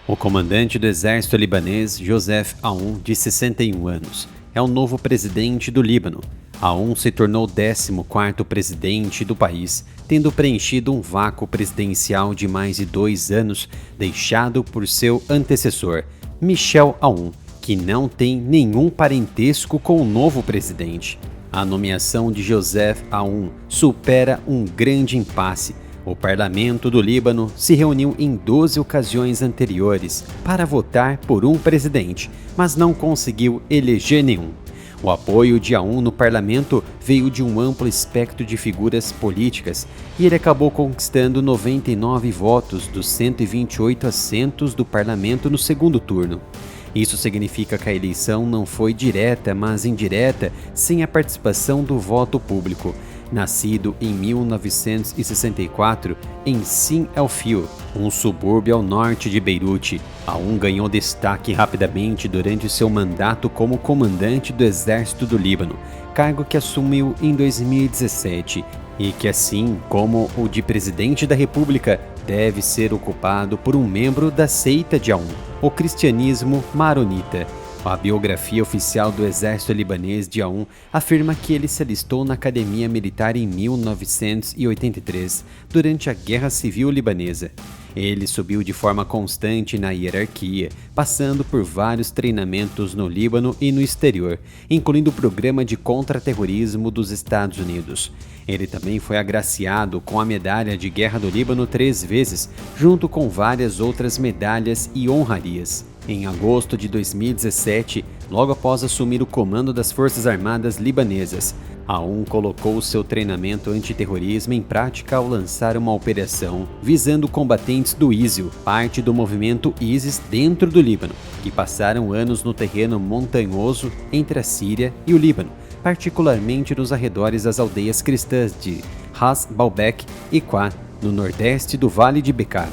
O comandante do exército libanês, Joseph Aoun, de 61 anos, é o novo presidente do Líbano. Aoun se tornou o 14º presidente do país, tendo preenchido um vácuo presidencial de mais de 2 anos deixado por seu antecessor, Michel Aoun, que não tem nenhum parentesco com o novo presidente. A nomeação de Joseph Aoun supera um grande impasse. O parlamento do Líbano se reuniu em 12 ocasiões anteriores para votar por um presidente, mas não conseguiu eleger nenhum. O apoio de Aoun no parlamento veio de um amplo espectro de figuras políticas e ele acabou conquistando 99 votos dos 128 assentos do parlamento no segundo turno. Isso significa que a eleição não foi direta, mas indireta, sem a participação do voto público. Nascido em 1964 em Sin El Fio, um subúrbio ao norte de Beirute, Aoun ganhou destaque rapidamente durante seu mandato como comandante do Exército do Líbano, cargo que assumiu em 2017 e que, assim como o de presidente da República, deve ser ocupado por um membro da seita de Aoun, o cristianismo maronita. A biografia oficial do exército libanês de Aoun afirma que ele se alistou na academia militar em 1983, durante a Guerra Civil Libanesa. Ele subiu de forma constante na hierarquia, passando por vários treinamentos no Líbano e no exterior, incluindo o Programa de Contra-Terrorismo dos Estados Unidos. Ele também foi agraciado com a Medalha de Guerra do Líbano 3 vezes, junto com várias outras medalhas e honrarias. Em agosto de 2017, logo após assumir o comando das Forças Armadas libanesas, Aoun colocou seu treinamento antiterrorismo em prática ao lançar uma operação visando combatentes do ISIL, parte do movimento ISIS dentro do Líbano, que passaram anos no terreno montanhoso entre a Síria e o Líbano, particularmente nos arredores das aldeias cristãs de Ras Baalbek e Qua, no nordeste do Vale de Bekaa.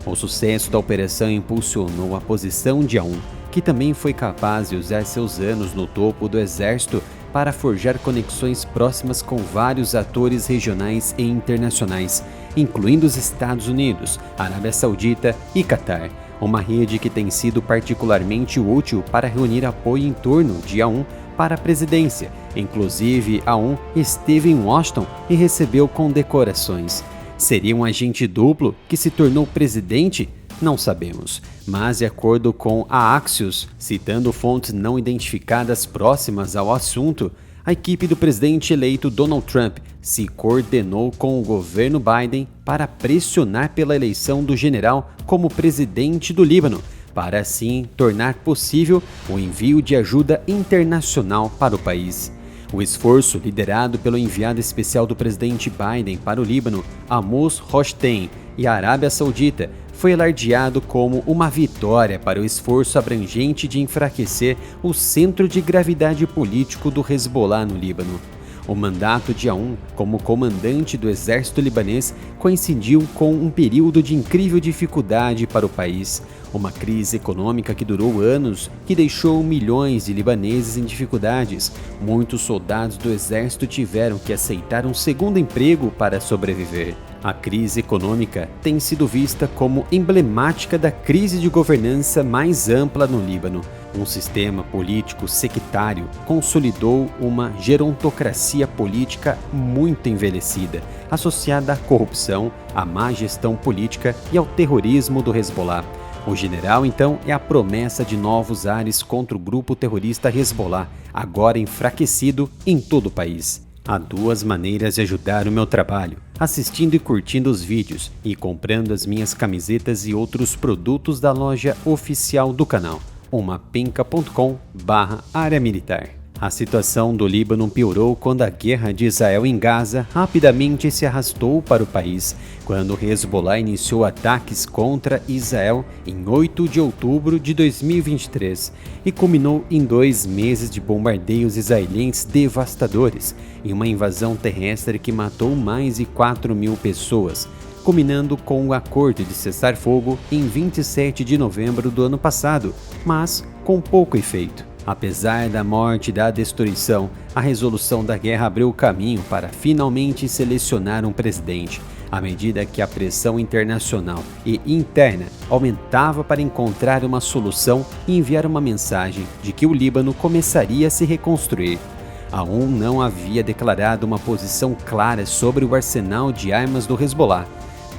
O sucesso da operação impulsionou a posição de Aoun, que também foi capaz de usar seus anos no topo do exército para forjar conexões próximas com vários atores regionais e internacionais, incluindo os Estados Unidos, Arábia Saudita e Catar, uma rede que tem sido particularmente útil para reunir apoio em torno de Aoun para a presidência. Inclusive, Aoun esteve em Washington e recebeu condecorações. Seria um agente duplo que se tornou presidente? Não sabemos, mas de acordo com a Axios, citando fontes não identificadas próximas ao assunto, a equipe do presidente eleito Donald Trump se coordenou com o governo Biden para pressionar pela eleição do general como presidente do Líbano, para assim tornar possível o envio de ajuda internacional para o país. O esforço, liderado pelo enviado especial do presidente Biden para o Líbano, Amos Hochstein, e a Arábia Saudita, foi alardeado como uma vitória para o esforço abrangente de enfraquecer o centro de gravidade político do Hezbollah no Líbano. O mandato de Aoun como comandante do exército libanês coincidiu com um período de incrível dificuldade para o país, uma crise econômica que durou anos, que deixou milhões de libaneses em dificuldades. Muitos soldados do exército tiveram que aceitar um segundo emprego para sobreviver. A crise econômica tem sido vista como emblemática da crise de governança mais ampla no Líbano. Um sistema político sectário consolidou uma gerontocracia política muito envelhecida, associada à corrupção, à má gestão política e ao terrorismo do Hezbollah. O general, então, é a promessa de novos ares contra o grupo terrorista Hezbollah, agora enfraquecido em todo o país. Há 2 maneiras de ajudar o meu trabalho: assistindo e curtindo os vídeos e comprando as minhas camisetas e outros produtos da loja oficial do canal, umapenca.com/área militar. A situação do Líbano piorou quando a guerra de Israel em Gaza rapidamente se arrastou para o país, quando o Hezbollah iniciou ataques contra Israel em 8 de outubro de 2023 e culminou em 2 meses de bombardeios israelenses devastadores e uma invasão terrestre que matou mais de 4.000 pessoas, culminando com o acordo de cessar-fogo em 27 de novembro do ano passado, mas com pouco efeito. Apesar da morte e da destruição, a resolução da guerra abriu o caminho para finalmente selecionar um presidente. à medida que a pressão internacional e interna aumentava para encontrar uma solução e enviar uma mensagem de que o Líbano começaria a se reconstruir. A ONU não havia declarado uma posição clara sobre o arsenal de armas do Hezbollah,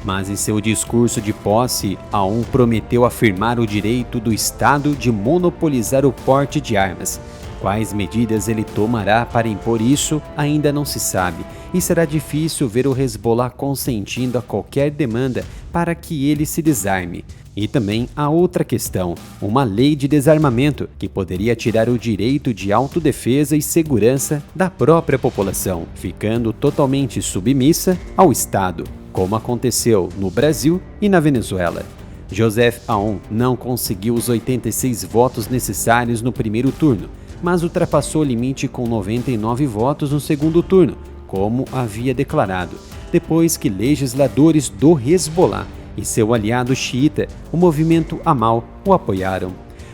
mas em seu discurso de posse, a ONU prometeu afirmar o direito do Estado de monopolizar o porte de armas. Quais medidas ele tomará para impor isso ainda não se sabe, e será difícil ver o Hezbollah consentindo a qualquer demanda para que ele se desarme. E também há outra questão, uma lei de desarmamento que poderia tirar o direito de autodefesa e segurança da própria população, ficando totalmente submissa ao Estado, como aconteceu no Brasil e na Venezuela. Joseph Aoun não conseguiu os 86 votos necessários no primeiro turno, mas ultrapassou o limite com 99 votos no segundo turno, como havia declarado, depois que legisladores do Hezbollah e seu aliado xiita, o movimento Amal, o apoiaram.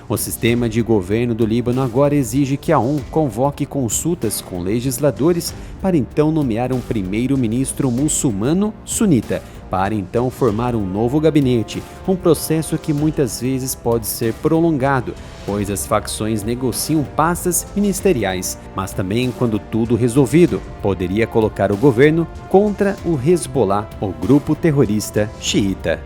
O sistema de governo do Líbano agora exige que a ONU convoque consultas com legisladores para então nomear um primeiro-ministro muçulmano sunita, para então formar um novo gabinete, um processo que muitas vezes pode ser prolongado, pois as facções negociam pastas ministeriais, mas também, quando tudo resolvido, poderia colocar o governo contra o Hezbollah, o grupo terrorista xiita.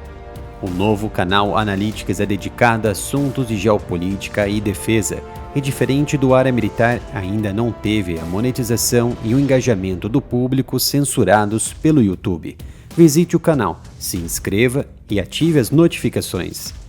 O novo canal Analytics é dedicado a assuntos de geopolítica e defesa, e diferente do área militar, ainda não teve a monetização e o engajamento do público censurados pelo YouTube. Visite o canal, se inscreva e ative as notificações.